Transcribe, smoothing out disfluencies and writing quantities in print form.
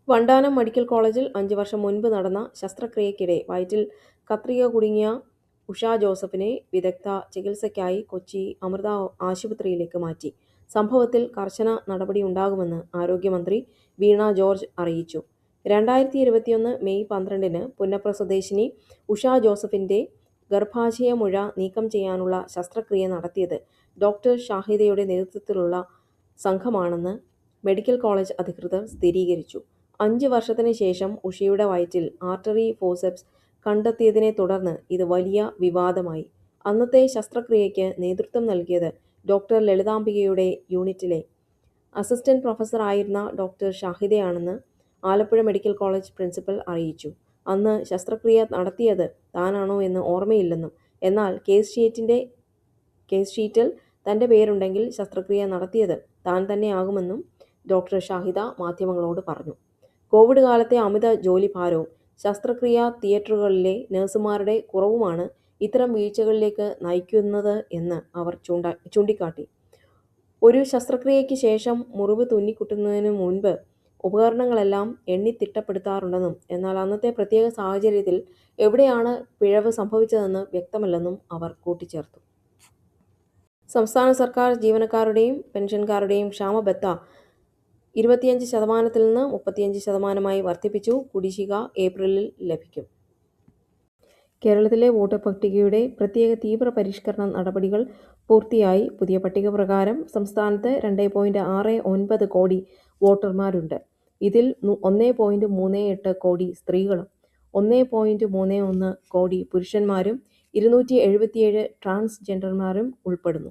Vandanam medical കോളേജിൽ 5 വർഷം മുൻപ് നടന്ന ശസ്ത്രക്രിയയ്ക്കിടെ വയറ്റിൽ കത്രിക കുടുങ്ങിയ ഉഷ ജോസഫിനെ വിദഗ്ധ ചികിത്സയ്ക്കായി കൊച്ചി അമൃത ആശുപത്രിയിലേക്ക് മാറ്റി. സംഭവത്തിൽ കർശന നടപടിയുണ്ടാകുമെന്ന് ആരോഗ്യമന്ത്രി വീണ ജോർജ് അറിയിച്ചു. 2021 മെയ് 12-ന് പുന്നപ്ര സ്വദേശിനി ഉഷ ജോസഫിന്റെ ഗർഭാശയമുഴ നീക്കം ചെയ്യാനുള്ള ശസ്ത്രക്രിയ നടത്തിയത് ഡോക്ടർ ഷാഹിദയുടെ നേതൃത്വത്തിലുള്ള സംഘമാണെന്ന് മെഡിക്കൽ കോളേജ് അധികൃതർ സ്ഥിരീകരിച്ചു. 5 വർഷത്തിന് ശേഷം ഉഷയുടെ വയറ്റിൽ ആർട്ടറി ഫോസെപ്സ് കണ്ടെത്തിയതിനെ തുടർന്ന് ഇത് വലിയ വിവാദമായി. അന്നത്തെ ശസ്ത്രക്രിയയ്ക്ക് നേതൃത്വം നൽകിയത് ഡോക്ടർ ലളിതാംബികയുടെ യൂണിറ്റിലെ അസിസ്റ്റന്റ് പ്രൊഫസറായിരുന്ന ഡോക്ടർ ഷാഹിദയാണെന്ന് ആലപ്പുഴ മെഡിക്കൽ കോളേജ് പ്രിൻസിപ്പൽ അറിയിച്ചു. അന്ന് ശസ്ത്രക്രിയ നടത്തിയത് താനാണോ എന്ന് ഓർമ്മയില്ലെന്നും, എന്നാൽ കേസ് ഷീറ്റിൽ തന്റെ പേരുണ്ടെങ്കിൽ ശസ്ത്രക്രിയ നടത്തിയത് താൻ തന്നെയാകുമെന്നും ഡോക്ടർ ഷാഹിദ മാധ്യമങ്ങളോട് പറഞ്ഞു. കോവിഡ് കാലത്തെ അമിത ജോലിഭാരവും ശസ്ത്രക്രിയാ തിയേറ്ററുകളിലെ നഴ്സുമാരുടെ കുറവുമാണ് ഇത്തരം വീഴ്ചകളിലേക്ക് നയിക്കുന്നത് എന്ന് അവർ ചൂണ്ടിക്കാട്ടി. ഒരു ശസ്ത്രക്രിയയ്ക്ക് ശേഷം മുറിവ് തുന്നിക്കുട്ടുന്നതിനു മുൻപ് ഉപകരണങ്ങളെല്ലാം എണ്ണിത്തിട്ടപ്പെടുത്താറുണ്ടെന്നും, എന്നാൽ അന്നത്തെ പ്രത്യേക സാഹചര്യത്തിൽ എവിടെയാണ് പിഴവ് സംഭവിച്ചതെന്ന് വ്യക്തമല്ലെന്നും അവർ കൂട്ടിച്ചേർത്തു. സംസ്ഥാന സർക്കാർ ജീവനക്കാരുടെയും പെൻഷൻകാരുടെയും ക്ഷാമബത്ത 25% നിന്ന് 35% വർദ്ധിപ്പിച്ചു. കുടിശ്ശിക ഏപ്രിലിൽ ലഭിക്കും. കേരളത്തിലെ വോട്ടർ പട്ടികയുടെ പ്രത്യേക തീവ്ര പരിഷ്കരണ നടപടികൾ പൂർത്തിയായി. പുതിയ പട്ടിക പ്രകാരം സംസ്ഥാനത്ത് 2.69 കോടി വോട്ടർമാരുണ്ട്. ഇതിൽ 1.38 കോടി സ്ത്രീകളും 1.31 കോടി പുരുഷന്മാരും 277 ട്രാൻസ്ജെൻഡർമാരും ഉൾപ്പെടുന്നു.